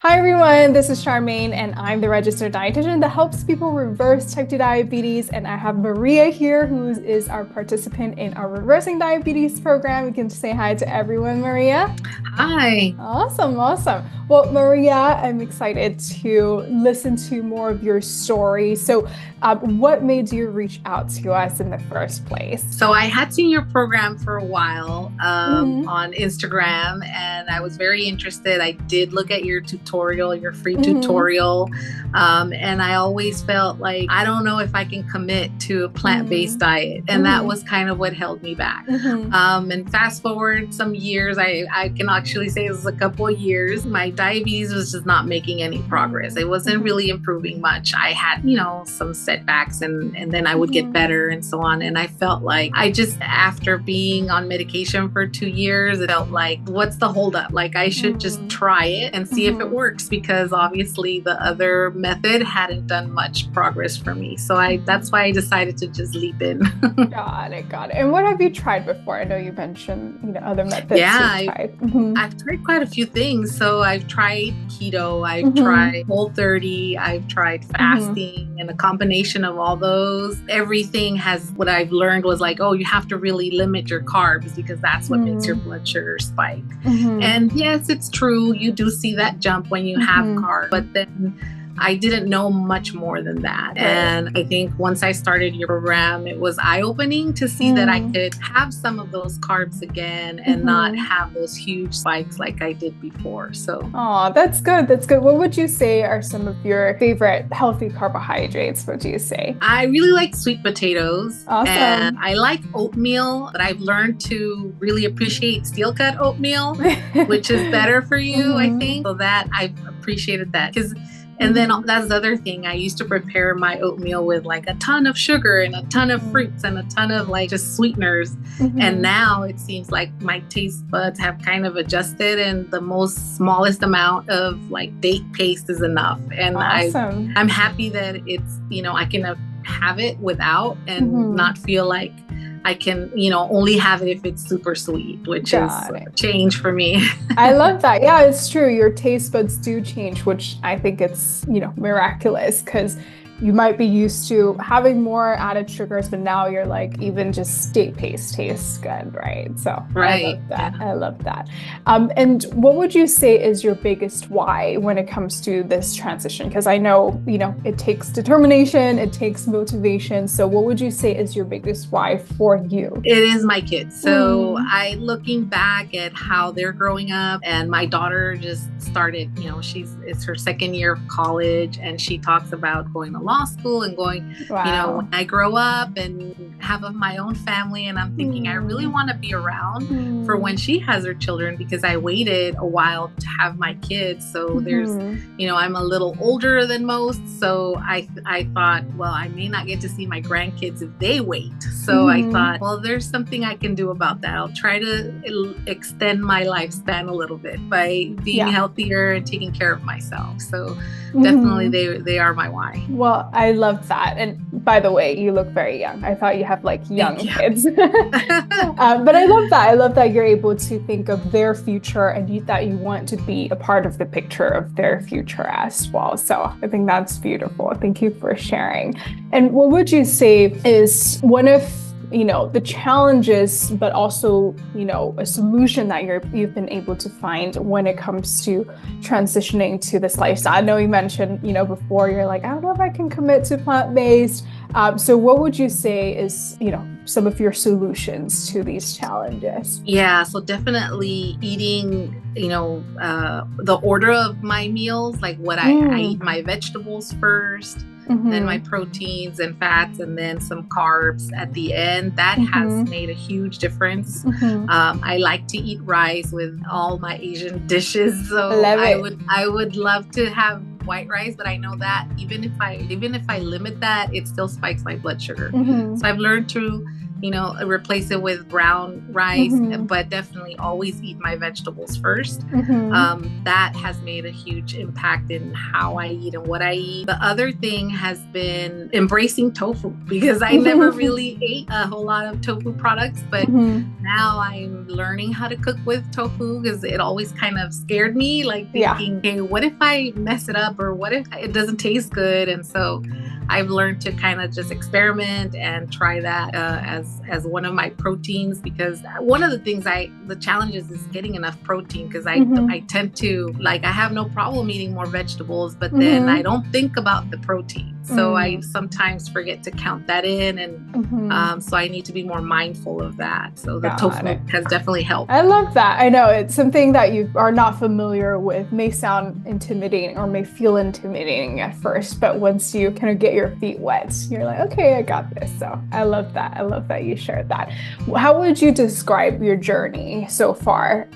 Hi everyone, this is Charmaine and I'm the registered dietitian that helps people reverse type 2 diabetes. And I have Maria here, who is our participant in our Reversing Diabetes program. You can say hi to everyone, Maria. Hi. Awesome. Well, Maria, I'm excited to listen to more of your story. So what made you reach out to us in the first place? So I had seen your program for a while on Instagram, and I was very interested. I did look at your tutorial, your free tutorial, and I always felt like, I don't know if I can commit to a plant-based diet. And that was kind of what held me back. And fast forward some years, I can actually say it was a couple of years, my diabetes was just not making any progress. It wasn't really improving much. I had, some setbacks and then I would get better and so on. And I felt like after being on medication for 2 years, it felt like, what's the holdup? Like I should just try it and see if it works, because obviously the other method hadn't done much progress for me. So that's why I decided to just leap in. Got it. And what have you tried before? I know you mentioned, other methods. Yeah, I've tried quite a few things. So I've tried keto, I've tried Whole30, I've tried fasting, and a combination of all those. Everything has, what I've learned was like, oh, you have to really limit your carbs because that's what makes your blood sugar spike. And yes, it's true. You do see that jump when you have carbs, but then I didn't know much more than that. And I think once I started your program, it was eye-opening to see that I could have some of those carbs again and not have those huge spikes like I did before. So, oh, that's good. What would you say are some of your favorite healthy carbohydrates? What do you say? I really like sweet potatoes. Awesome. And I like oatmeal, but I've learned to really appreciate steel cut oatmeal, which is better for you, I think. So that I've appreciated that. And then that's the other thing. I used to prepare my oatmeal with like a ton of sugar and a ton of fruits and a ton of like just sweeteners. And now it seems like my taste buds have kind of adjusted, and the most smallest amount of like date paste is enough. And awesome. I'm happy that it's, I can have it without and not feel like I can, only have it if it's super sweet, which is a change for me. I love that. Yeah, it's true. Your taste buds do change, which I think it's, miraculous, because you might be used to having more added sugars, but now you're like, even just date paste tastes good, right? So right. I love that. And what would you say is your biggest why when it comes to this transition? Because I know, it takes determination, it takes motivation. So what would you say is your biggest why for you? It is my kids. So looking back at how they're growing up, and my daughter just started, it's her second year of college, and she talks about going to law school and going, when I grow up and have my own family. And I'm thinking, I really want to be around for when she has her children, because I waited a while to have my kids. So there's, I'm a little older than most. So I thought, well, I may not get to see my grandkids if they wait. So I thought, well, there's something I can do about that. I'll try to extend my lifespan a little bit by being healthier and taking care of myself. So definitely they are my why. Well, I love that. And by the way, you look very young. I thought you have like young kids. But I love that. I love that you're able to think of their future, and that you want to be a part of the picture of their future as well. So I think that's beautiful. Thank you for sharing. And what would you say is one of the challenges, but also, a solution that you've been able to find when it comes to transitioning to this lifestyle? I know you mentioned, before, you're like, I don't know if I can commit to plant-based. So what would you say is, some of your solutions to these challenges? Yeah, so definitely eating, the order of my meals, like what I eat my vegetables first, then my proteins and fats, and then some carbs at the end. That has made a huge difference. I like to eat rice with all my Asian dishes. So I would love to have white rice, but I know that even if I limit that, it still spikes my blood sugar. So I've learned to replace it with brown rice, but definitely always eat my vegetables first. That has made a huge impact in how I eat and what I eat. The other thing has been embracing tofu, because I never really ate a whole lot of tofu products, but now I'm learning how to cook with tofu, because it always kind of scared me, like thinking, hey, what if I mess it up, or what if it doesn't taste good? And so I've learned to kind of just experiment and try that as one of my proteins, because one of the challenges is getting enough protein, because I tend to, like, I have no problem eating more vegetables, but then I don't think about the protein. So I sometimes forget to count that in. And so I need to be more mindful of that. So the tofu has definitely helped. I love that. I know it's something that you are not familiar with, may sound intimidating or may feel intimidating at first, but once you kind of get your feet wet, you're like, okay, I got this. So I love that. I love that you shared that. How would you describe your journey so far,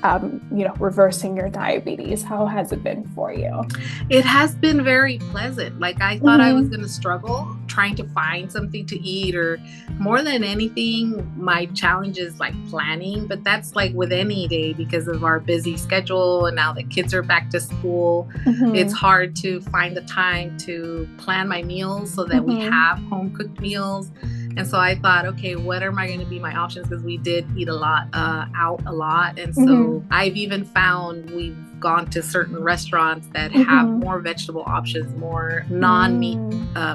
reversing your diabetes? How has it been for you? It has been very pleasant. Like, I thought I was going to struggle trying to find something to eat, or more than anything, my challenge is like planning, but that's like with any day, because of our busy schedule. And now the kids are back to school. It's hard to find the time to plan my meals so that we have home cooked meals. And so I thought, okay, what are going to be my options? Because we did eat a lot out a lot. And so I've even found we've gone to certain restaurants that have more vegetable options, more non-meat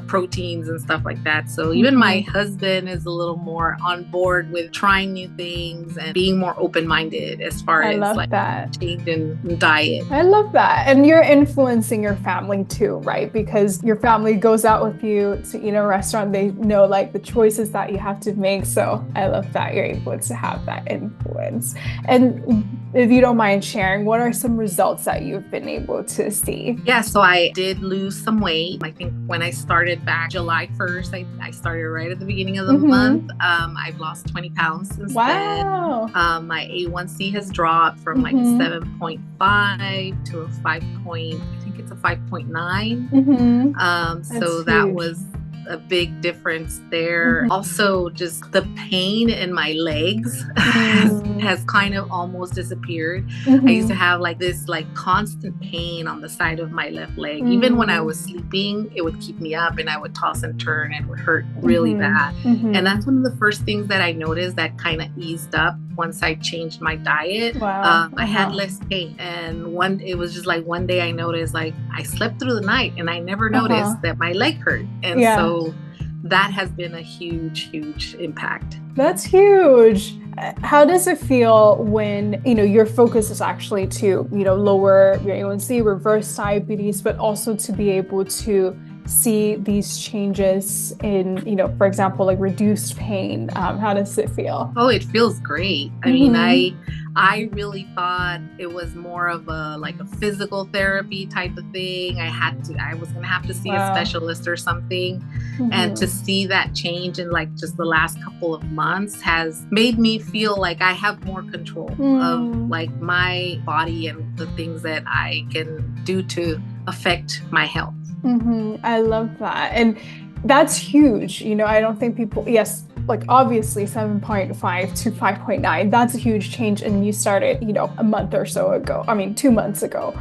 proteins and stuff like that. So even my husband is a little more on board with trying new things and being more open-minded as far as like changing diet. I love that. And you're influencing your family too, right? Because your family goes out with you to eat in a restaurant. They know like the choices that you have to make. So I love that you're able to have that influence. And if you don't mind sharing, what are some results that you've been able to see? Yeah, so I did lose some weight. I think when I started back July 1st, I started right at the beginning of the month. I've lost 20 pounds since then. My A1C has dropped from like 7.5 to a 5 point, I think it's a 5.9. So that was a big difference there. Also, just the pain in my legs has kind of almost disappeared. I used to have like this like constant pain on the side of my left leg. Even when I was sleeping, it would keep me up and I would toss and turn and it would hurt really bad. And that's one of the first things that I noticed that kind of eased up once I changed my diet. I had less pain. And it was just like one day I noticed like I slept through the night and I never noticed that my leg hurt. And so that has been a huge, huge impact. That's huge. How does it feel when, your focus is actually to, lower your A1C, reverse diabetes, but also to be able to see these changes in, for example, like reduced pain? How does it feel? Oh, it feels great. I mean, I really thought it was more of a physical therapy type of thing. I was going to have to see a specialist or something. And to see that change in like just the last couple of months has made me feel like I have more control of like my body and the things that I can do to affect my health. I love that. And that's huge. I don't think people, like obviously 7.5 to 5.9, that's a huge change. And you started, a month or so ago. I mean, 2 months ago.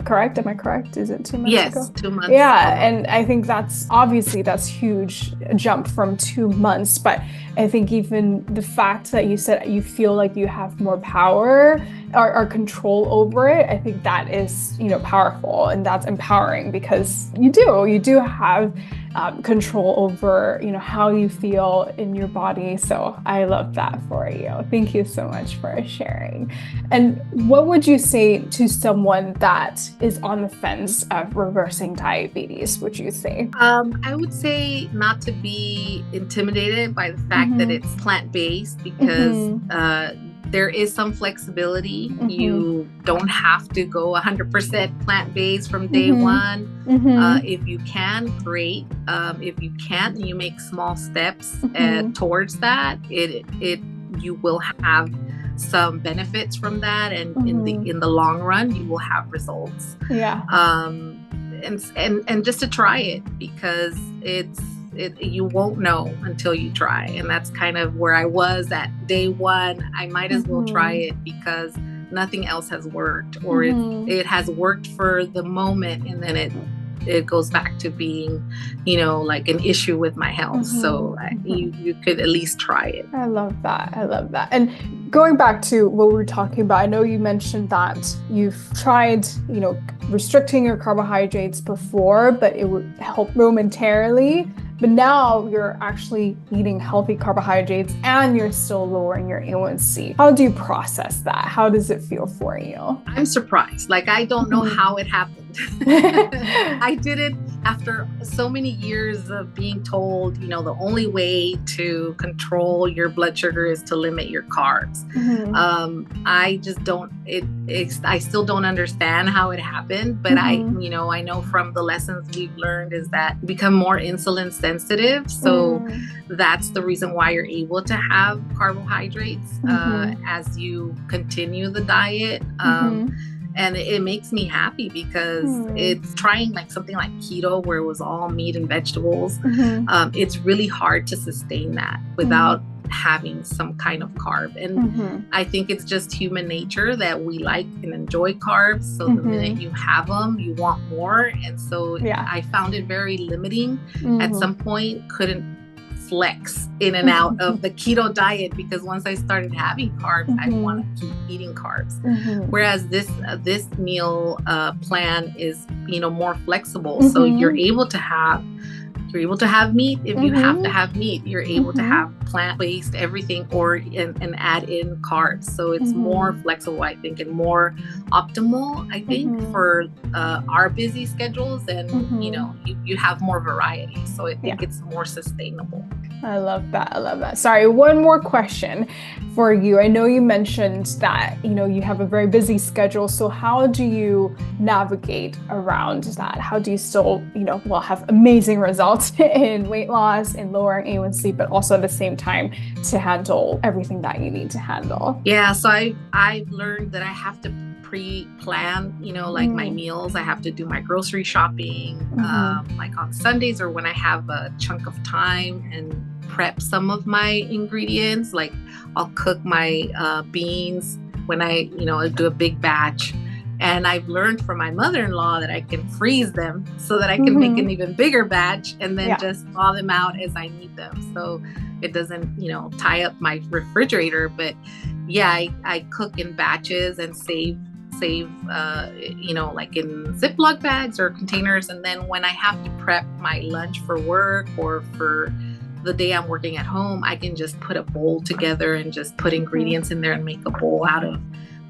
Correct? Am I correct? Is it 2 months ago? Yes, 2 months. Yeah. And I think that's huge jump from 2 months. But I think even the fact that you said you feel like you have more power or control over it, I think that is, powerful, and that's empowering because you do have control over, how you feel in your body. So I love that for you. Thank you so much for sharing. And what would you say to someone that is on the fence of reversing diabetes, would you say? I would say not to be intimidated by the fact that it's plant-based, because there is some flexibility. You don't have to go 100% plant-based from day one. If you can, great. If you can't, you make small steps towards that. You will have some benefits from that, and in the long run, you will have results. And just to try it, because you won't know until you try. And that's kind of where I was at day one. I might as well try it because nothing else has worked, or it has worked for the moment, and then it goes back to being, like an issue with my health. So you could at least try it. I love that. I love that. And going back to what we were talking about, I know you mentioned that you've tried, restricting your carbohydrates before, but it would help momentarily. But now you're actually eating healthy carbohydrates and you're still lowering your A1C. How do you process that? How does it feel for you? I'm surprised. Like, I don't know how it happened. I did it after so many years of being told, the only way to control your blood sugar is to limit your carbs. I just don't, I still don't understand how it happened, but I know from the lessons we've learned is that you become more insulin sensitive. So that's the reason why you're able to have carbohydrates as you continue the diet. And it makes me happy because it's trying like something like keto where it was all meat and vegetables. It's really hard to sustain that without having some kind of carb. And I think it's just human nature that we like and enjoy carbs. So the minute you have them, you want more. And so I found it very limiting. At some point, couldn't flex in and out of the keto diet because once I started having carbs, I want to keep eating carbs. Whereas this meal plan is more flexible, so you're able to have meat if you have to have meat. You're able to have plant-based everything and add in carbs. So it's more flexible, I think, and more optimal, I think, for our busy schedules. And you have more variety. So I think it's more sustainable. I love that. I love that. Sorry, one more question for you. I know you mentioned that, you have a very busy schedule. So how do you navigate around that? How do you still, have amazing results in weight loss, in lowering A1C, but also at the same time to handle everything that you need to handle? Yeah. So I've learned that I have to pre-plan, like my meals. I have to do my grocery shopping, like on Sundays or when I have a chunk of time, and prep some of my ingredients. Like I'll cook my beans when I, do a big batch. And I've learned from my mother-in-law that I can freeze them so that I can make an even bigger batch and then just thaw them out as I need them. So it doesn't, tie up my refrigerator. But I cook in batches and save, like in Ziploc bags or containers. And then when I have to prep my lunch for work or for the day I'm working at home, I can just put a bowl together and just put ingredients in there and make a bowl out of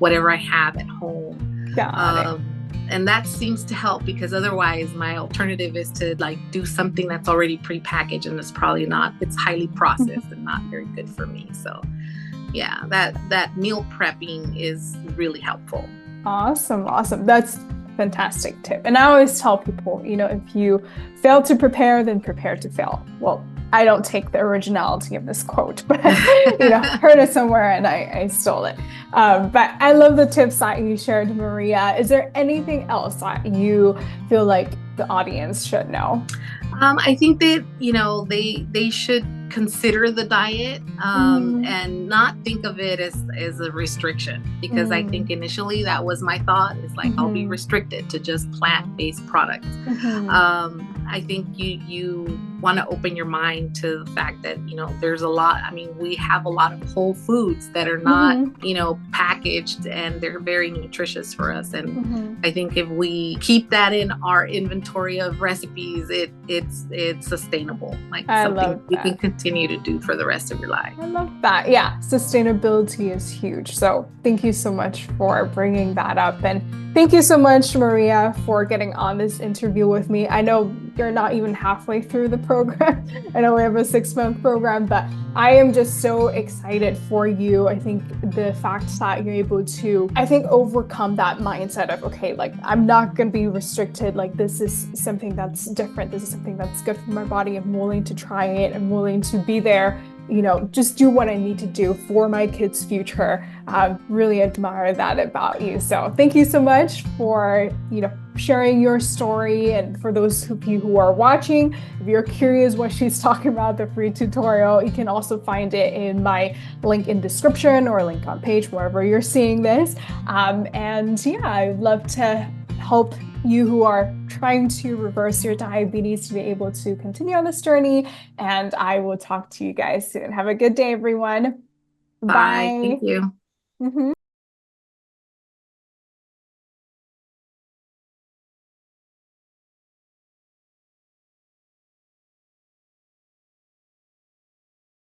whatever I have at home. And that seems to help because otherwise my alternative is to like do something that's already prepackaged and it's highly processed and not very good for me. So that meal prepping is really helpful. Awesome. That's a fantastic tip. And I always tell people, if you fail to prepare, then prepare to fail. Well, I don't take the originality of this quote, but heard it somewhere and I stole it. But I love the tips that you shared, Maria. Is there anything else that you feel like the audience should know? I think that, they should consider the diet and not think of it as a restriction, because I think initially that was my thought. It's like, I'll be restricted to just plant-based products. I think you want to open your mind to the fact that, there's a lot. I mean, we have a lot of whole foods that are not, packaged, and they're very nutritious for us. And I think if we keep that in our inventory of recipes, it's sustainable, like something you can continue to do for the rest of your life. I love that. Yeah, sustainability is huge. So thank you so much for bringing that up. And thank you so much, Maria, for getting on this interview with me. I know you're not even halfway through the program. I know we have a 6-month program, but I am just so excited for you. I think the fact that you're able to, overcome that mindset of, okay, like I'm not going to be restricted. Like this is something that's different. This is something that's good for my body. I'm willing to try it. I'm willing to be there just do what I need to do for my kids' future. Really admire that about you. So thank you so much for, sharing your story. And for those of you who are watching, if you're curious what she's talking about, the free tutorial, you can also find it in my link in description or link on page, wherever you're seeing this. And yeah, I'd love to help you who are trying to reverse your diabetes to be able to continue on this journey. And I will talk to you guys soon. Have a good day, everyone. Bye. Thank you. Mm-hmm.